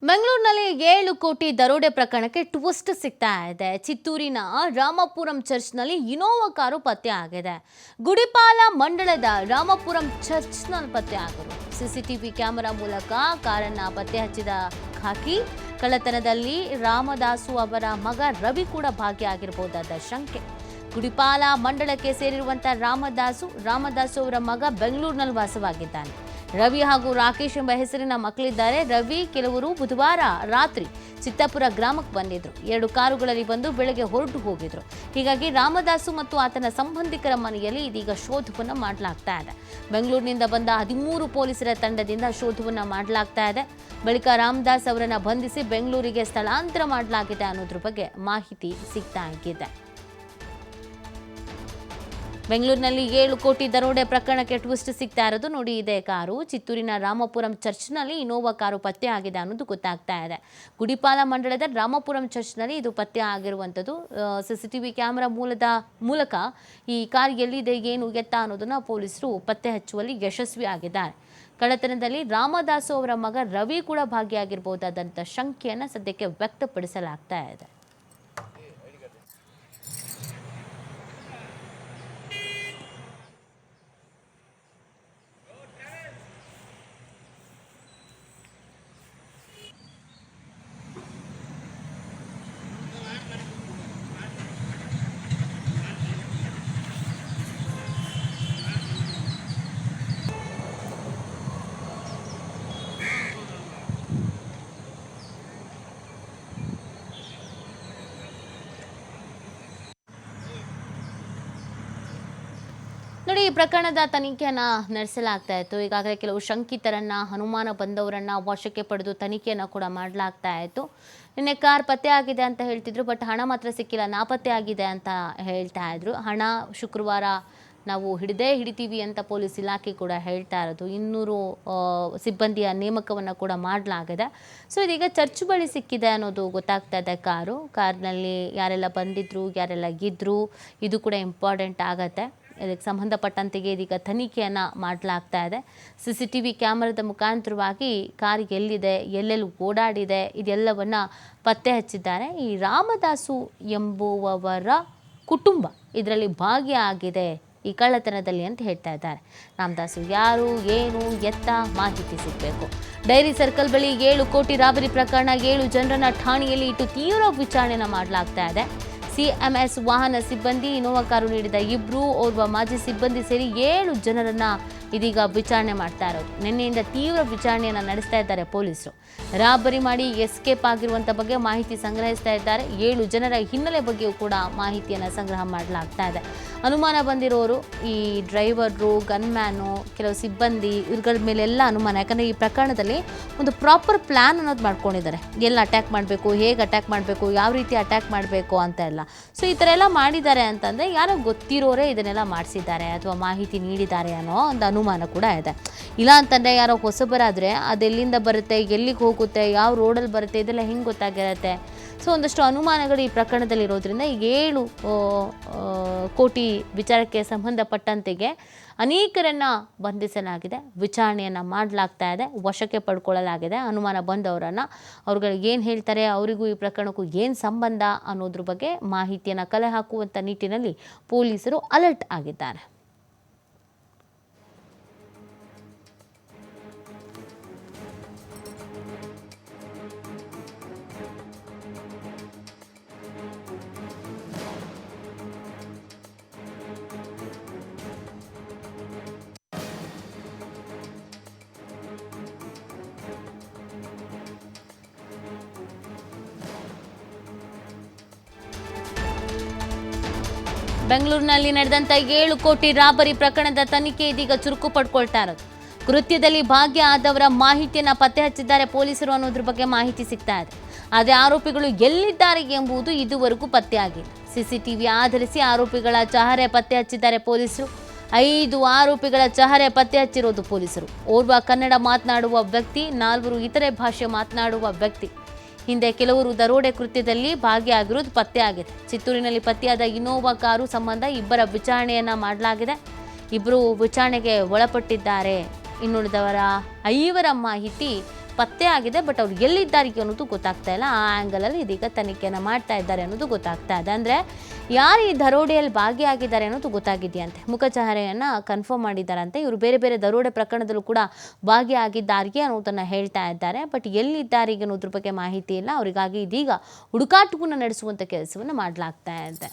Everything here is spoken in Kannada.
ಬೆಂಗಳೂರಿನಲ್ಲಿ 7 ಕೋಟಿ ದರೋಡೆ ಪ್ರಕರಣಕ್ಕೆ ಟ್ವಿಸ್ಟ್ ಸಿಗ್ತಾ ಇದೆ. ಚಿತ್ತೂರಿನ ರಾಮಪುರಂ ಚರ್ಚ್ನಲ್ಲಿ ಇನೋವಾ ಕಾರು ಪತ್ತೆ ಆಗಿದೆ. ಗುಡಿಪಾಲ ಮಂಡಳದ ರಾಮಪುರಂ ಚರ್ಚ್ನಲ್ಲಿ ಪತ್ತೆ ಆಗಿರು. ಸಿಸಿಟಿವಿ ಕ್ಯಾಮೆರಾ ಮೂಲಕ ಕಾರನ್ನ ಪತ್ತೆ ಹಚ್ಚಿದ ಖಾಕಿ ಕಳ್ಳತನದಲ್ಲಿ ರಾಮದಾಸು ಅವರ ಮಗ ರವಿ ಕೂಡ ಭಾಗಿಯಾಗಿರಬಹುದಾದ ಶಂಕೆ. ಗುಡಿಪಾಲ ಮಂಡಳಕ್ಕೆ ಸೇರಿರುವಂತಹ ರಾಮದಾಸು ಅವರ ಮಗ ಬೆಂಗಳೂರಿನಲ್ಲಿ ವಾಸವಾಗಿದ್ದಾನೆ. ರವಿ ಹಾಗೂ ರಾಕೇಶ್ ಎಂಬ ಹೆಸರಿನ ಮಕ್ಕಳಿದ್ದಾರೆ. ರವಿ ಕೆಲವರು ಬುಧವಾರ ರಾತ್ರಿ ಚಿತ್ತಾಪುರ ಗ್ರಾಮಕ್ಕೆ ಬಂದಿದ್ರು. 2 ಕಾರುಗಳಲ್ಲಿ ಬಂದು ಬೆಳಗ್ಗೆ ಹೊರಟು ಹೋಗಿದ್ರು. ಹೀಗಾಗಿ ರಾಮದಾಸು ಮತ್ತು ಆತನ ಸಂಬಂಧಿಕರ ಮನೆಯಲ್ಲಿ ಇದೀಗ ಶೋಧವನ್ನು ಮಾಡಲಾಗ್ತಾ ಇದೆ. ಬೆಂಗಳೂರಿನಿಂದ ಬಂದ 13 ಪೊಲೀಸರ ತಂಡದಿಂದ ಶೋಧವನ್ನು ಮಾಡಲಾಗ್ತಾ ಇದೆ. ಬಳಿಕ ರಾಮದಾಸ್ ಅವರನ್ನ ಬಂಧಿಸಿ ಬೆಂಗಳೂರಿಗೆ ಸ್ಥಳಾಂತರ ಮಾಡಲಾಗಿದೆ ಅನ್ನೋದ್ರ ಬಗ್ಗೆ ಮಾಹಿತಿ ಸಿಗ್ತಾ ಇದೆ. ಬೆಂಗಳೂರಿನಲ್ಲಿ 7 ಕೋಟಿ ದರೋಡೆ ಪ್ರಕರಣಕ್ಕೆ ಟ್ವಿಸ್ಟ್ ಸಿಗ್ತಾ ಇರೋದು ನೋಡಿ. ಇದೇ ಕಾರು ಚಿತ್ತೂರಿನ ರಾಮಪುರಂ ಚರ್ಚ್ನಲ್ಲಿ ಇನೋವಾ ಕಾರು ಪತ್ತೆ ಆಗಿದೆ ಅನ್ನೋದು ಗೊತ್ತಾಗ್ತಾ ಇದೆ. ಗುಡಿಪಾಲ ಮಂಡಳದ ರಾಮಪುರಂ ಚರ್ಚ್ನಲ್ಲಿ ಇದು ಪತ್ತೆ ಆಗಿರುವಂಥದ್ದು. ಸಿಸಿಟಿವಿ ಕ್ಯಾಮೆರಾ ಮೂಲಕ ಈ ಕಾರ್ ಎಲ್ಲಿದೆ, ಏನು ಎತ್ತ ಅನ್ನೋದನ್ನ ಪೊಲೀಸರು ಪತ್ತೆ ಹಚ್ಚುವಲ್ಲಿ ಯಶಸ್ವಿ ಆಗಿದ್ದಾರೆ. ಕಳ್ಳತನದಲ್ಲಿ ರಾಮದಾಸು ಅವರ ಮಗ ರವಿ ಕೂಡ ಭಾಗಿಯಾಗಿರಬಹುದಾದಂಥ ಶಂಕೆಯನ್ನು ಸದ್ಯಕ್ಕೆ ವ್ಯಕ್ತಪಡಿಸಲಾಗ್ತಾ ಇದೆ. ನೋಡಿ, ಈ ಪ್ರಕರಣದ ತನಿಖೆಯನ್ನು ನಡೆಸಲಾಗ್ತಾ ಇತ್ತು. ಈಗಾಗಲೇ ಕೆಲವು ಶಂಕಿತರನ್ನ, ಅನುಮಾನ ಬಂದವರನ್ನ ವಶಕ್ಕೆ ಪಡೆದು ತನಿಖೆಯನ್ನು ಕೂಡ ಮಾಡಲಾಗ್ತಾ ಇತ್ತು. ನಿನ್ನೆ ಕಾರ್ ಪತ್ತೆ ಆಗಿದೆ ಅಂತ ಹೇಳ್ತಿದ್ರು, ಬಟ್ ಹಣ ಮಾತ್ರ ಸಿಕ್ಕಿಲ್ಲ, ನಾಪತ್ತೆ ಆಗಿದೆ ಅಂತ ಹೇಳ್ತಾ ಇದ್ರು. ಹಣ ಶುಕ್ರವಾರ ನಾವು ಹಿಡಿತೀವಿ ಅಂತ ಪೊಲೀಸ್ ಇಲಾಖೆ ಕೂಡ ಹೇಳ್ತಾ ಇರೋದು. 200 ಸಿಬ್ಬಂದಿಯ ನೇಮಕವನ್ನು ಕೂಡ ಮಾಡಲಾಗಿದೆ. ಸೊ ಇದೀಗ ಚರ್ಚ್ ಬಳಿ ಸಿಕ್ಕಿದೆ ಅನ್ನೋದು ಗೊತ್ತಾಗ್ತಾ ಇದೆ. ಕಾರ್ನಲ್ಲಿ ಯಾರೆಲ್ಲ ಬಂದಿದ್ರು, ಯಾರೆಲ್ಲ ಇದ್ರು, ಇದು ಕೂಡ ಇಂಪಾರ್ಟೆಂಟ್ ಆಗತ್ತೆ. ಇದಕ್ಕೆ ಸಂಬಂಧಪಟ್ಟಂತೆಗೆ ಇದೀಗ ತನಿಖೆಯನ್ನು ಮಾಡಲಾಗ್ತಾ ಇದೆ. ಸಿಸಿಟಿವಿ ಕ್ಯಾಮರಾದ ಮುಖಾಂತರವಾಗಿ ಕಾರ್ ಎಲ್ಲಿದೆ, ಎಲ್ಲೆಲ್ಲಿ ಓಡಾಡಿದೆ, ಇದೆಲ್ಲವನ್ನು ಪತ್ತೆ ಹಚ್ಚಿದ್ದಾರೆ. ಈ ರಾಮದಾಸು ಎಂಬುವವರ ಕುಟುಂಬ ಇದರಲ್ಲಿ ಭಾಗಿಯಾಗಿದೆ ಈ ಕಳ್ಳತನದಲ್ಲಿ ಅಂತ ಹೇಳ್ತಾ ಇದ್ದಾರೆ. ರಾಮದಾಸು ಯಾರು, ಏನು, ಎತ್ತ ಮಾಹಿತಿ ಸಿಗಬೇಕು. ಡೈರಿ ಸರ್ಕಲ್ ಬಳಿ 7 ಕೋಟಿ ರಾಬರಿ ಪ್ರಕರಣ, 7 ಜನರನ್ನ ಠಾಣೆಯಲ್ಲಿ ಇಟ್ಟು ತೀವ್ರ ವಿಚಾರಣೆಯನ್ನು ಮಾಡಲಾಗ್ತಾ ಇದೆ. CMS ವಾಹನ ಸಿಬ್ಬಂದಿ, ಇನೋವಾ ಕಾರು ನೀಡಿದ 2, ಓರ್ವ ಮಾಜಿ ಸಿಬ್ಬಂದಿ ಸೇರಿ 7 ಜನರನ್ನ ಇದೀಗ ವಿಚಾರಣೆ ಮಾಡ್ತಾ ಇರೋದು. ನಿನ್ನೆಯಿಂದ ತೀವ್ರ ವಿಚಾರಣೆಯನ್ನು ನಡೆಸ್ತಾ ಇದ್ದಾರೆ ಪೊಲೀಸರು. ರಾಬರಿ ಮಾಡಿ ಎಸ್ಕೇಪ್ ಆಗಿರುವಂಥ ಬಗ್ಗೆ ಮಾಹಿತಿ ಸಂಗ್ರಹಿಸ್ತಾ ಇದ್ದಾರೆ. 7 ಜನರ ಹಿನ್ನೆಲೆ ಬಗ್ಗೆಯೂ ಕೂಡ ಮಾಹಿತಿಯನ್ನು ಸಂಗ್ರಹ ಮಾಡಲಾಗ್ತಾ ಇದೆ. ಅನುಮಾನ ಬಂದಿರೋರು ಈ ಡ್ರೈವರು, ಗನ್ಮ್ಯಾನು, ಕೆಲವು ಸಿಬ್ಬಂದಿ, ಇವ್ರುಗಳ ಮೇಲೆಲ್ಲ ಅನುಮಾನ. ಯಾಕಂದರೆ ಈ ಪ್ರಕರಣದಲ್ಲಿ ಒಂದು ಪ್ರಾಪರ್ ಪ್ಲ್ಯಾನ್ ಅನ್ನೋದು ಮಾಡ್ಕೊಂಡಿದ್ದಾರೆ. ಎಲ್ಲ ಅಟ್ಯಾಕ್ ಮಾಡಬೇಕು, ಹೇಗೆ ಅಟ್ಯಾಕ್ ಮಾಡಬೇಕು, ಯಾವ ರೀತಿ ಅಟ್ಯಾಕ್ ಮಾಡಬೇಕು ಅಂತ ಎಲ್ಲ. ಸೊ ಈ ಥರ ಎಲ್ಲ ಮಾಡಿದ್ದಾರೆ ಅಂತಂದರೆ ಯಾರೋ ಗೊತ್ತಿರೋರೇ ಇದನ್ನೆಲ್ಲ ಮಾಡಿಸಿದ್ದಾರೆ ಅಥವಾ ಮಾಹಿತಿ ನೀಡಿದ್ದಾರೆ ಅನ್ನೋ ಒಂದು ಅನುಮಾನ ಕೂಡ ಇದೆ. ಇಲ್ಲ ಅಂತಂದರೆ ಯಾರೋ ಹೊಸಬರಾದರೆ ಅದೆಲ್ಲಿಂದ ಬರುತ್ತೆ, ಎಲ್ಲಿಗೆ ಹೋಗುತ್ತೆ, ಯಾವ ರೋಡಲ್ಲಿ ಬರುತ್ತೆ, ಇದೆಲ್ಲ ಹೆಂಗೆ ಗೊತ್ತಾಗಿರುತ್ತೆ. ಸೊ ಒಂದಷ್ಟು ಅನುಮಾನಗಳು ಈ ಪ್ರಕರಣದಲ್ಲಿ ಇರೋದ್ರಿಂದ ಈಗ 7 ಕೋಟಿ ವಿಚಾರಕ್ಕೆ ಸಂಬಂಧಪಟ್ಟಂತೆಗೆ ಅನೇಕರನ್ನ ಬಂಧಿಸಲಾಗಿದೆ. ವಿಚಾರಣೆಯನ್ನು ಮಾಡಲಾಗ್ತಾ ಇದೆ, ವಶಕ್ಕೆ ಪಡ್ಕೊಳ್ಳಲಾಗಿದೆ. ಅನುಮಾನ ಬಂದವರನ್ನು ಅವ್ರುಗಳಿಗೆ ಏನು ಹೇಳ್ತಾರೆ, ಅವರಿಗೂ ಈ ಪ್ರಕರಣಕ್ಕೂ ಏನು ಸಂಬಂಧ ಅನ್ನೋದ್ರ ಬಗ್ಗೆ ಮಾಹಿತಿಯನ್ನು ಕಲೆ ಹಾಕುವಂಥ ನಿಟ್ಟಿನಲ್ಲಿ ಪೊಲೀಸರು ಅಲರ್ಟ್ ಆಗಿದ್ದಾರೆ. ಬೆಂಗಳೂರಿನಲ್ಲಿ ನಡೆದಂಥ 7 ಕೋಟಿ ರಾಬರಿ ಪ್ರಕರಣದ ತನಿಖೆ ಇದೀಗ ಚುರುಕು ಪಡ್ಕೊಳ್ತಾ ಇರೋದು. ಕೃತ್ಯದಲ್ಲಿ ಭಾಗ್ಯ ಆದವರ ಮಾಹಿತಿಯನ್ನು ಪತ್ತೆ ಹಚ್ಚಿದ್ದಾರೆ ಪೊಲೀಸರು ಅನ್ನೋದ್ರ ಬಗ್ಗೆ ಮಾಹಿತಿ ಸಿಗ್ತಾ ಇದೆ. ಆದರೆ ಆರೋಪಿಗಳು ಎಲ್ಲಿದ್ದಾರೆ ಎಂಬುದು ಇದುವರೆಗೂ ಪತ್ತೆಯಾಗಿಲ್ಲ. ಸಿಸಿಟಿವಿ ಆಧರಿಸಿ ಆರೋಪಿಗಳ ಚಹರೆ ಪತ್ತೆ ಹಚ್ಚಿದ್ದಾರೆ ಪೊಲೀಸರು. 5 ಆರೋಪಿಗಳ ಚಹರೆ ಪತ್ತೆ ಹಚ್ಚಿರೋದು ಪೊಲೀಸರು. ಓರ್ವ ಕನ್ನಡ ಮಾತನಾಡುವ ವ್ಯಕ್ತಿ, 4 ಇತರೆ ಭಾಷೆ ಮಾತನಾಡುವ ವ್ಯಕ್ತಿ. ಹಿಂದೆ ಕೆಲವರು ದರೋಡೆ ಕೃತ್ಯದಲ್ಲಿ ಭಾಗಿಯಾಗಿರುವುದು ಪತ್ತೆಯಾಗಿದೆ. ಚಿತ್ತೂರಿನಲ್ಲಿ ಪತ್ತೆಯಾದ ಇನೋವಾ ಕಾರು ಸಂಬಂಧ 2 ವಿಚಾರಣೆಯನ್ನು ಮಾಡಲಾಗಿದೆ. 2 ವಿಚಾರಣೆಗೆ ಒಳಪಟ್ಟಿದ್ದಾರೆ. ಇನ್ನುಳಿದವರ 5 ಮಾಹಿತಿ ಪತ್ತೆ ಆಗಿದೆ, ಬಟ್ ಅವ್ರು ಎಲ್ಲಿದ್ದಾರೆ ಅನ್ನೋದು ಗೊತ್ತಾಗ್ತಾ ಇಲ್ಲ. ಆ ಆ್ಯಂಗಲಲ್ಲಿ ಇದೀಗ ತನಿಖೆಯನ್ನು ಮಾಡ್ತಾ ಇದ್ದಾರೆ ಅನ್ನೋದು ಗೊತ್ತಾಗ್ತಾ ಇದೆ. ಅಂದರೆ ಯಾರು ಈ ದರೋಡೆಯಲ್ಲಿ ಭಾಗಿಯಾಗಿದ್ದಾರೆ ಅನ್ನೋದು ಗೊತ್ತಾಗಿದೆಯಂತೆ. ಮುಖಚಹರೆಯನ್ನು ಕನ್ಫರ್ಮ್ ಮಾಡಿದ್ದಾರಂತೆ. ಇವರು ಬೇರೆ ಬೇರೆ ದರೋಡೆ ಪ್ರಕರಣದಲ್ಲೂ ಕೂಡ ಭಾಗಿಯಾಗಿದ್ದಾರೆ ಅನ್ನೋದನ್ನು ಹೇಳ್ತಾ ಇದ್ದಾರೆ. ಬಟ್ ಎಲ್ಲಿದ್ದಾರೆ ಈಗ ಅನ್ನೋದ್ರ ಬಗ್ಗೆ ಮಾಹಿತಿ ಇಲ್ಲ. ಅವರಿಗಾಗಿ ಇದೀಗ ಹುಡುಕಾಟವನ್ನು ನಡೆಸುವಂಥ ಕೆಲಸವನ್ನು ಮಾಡಲಾಗ್ತಾ ಇದೆ.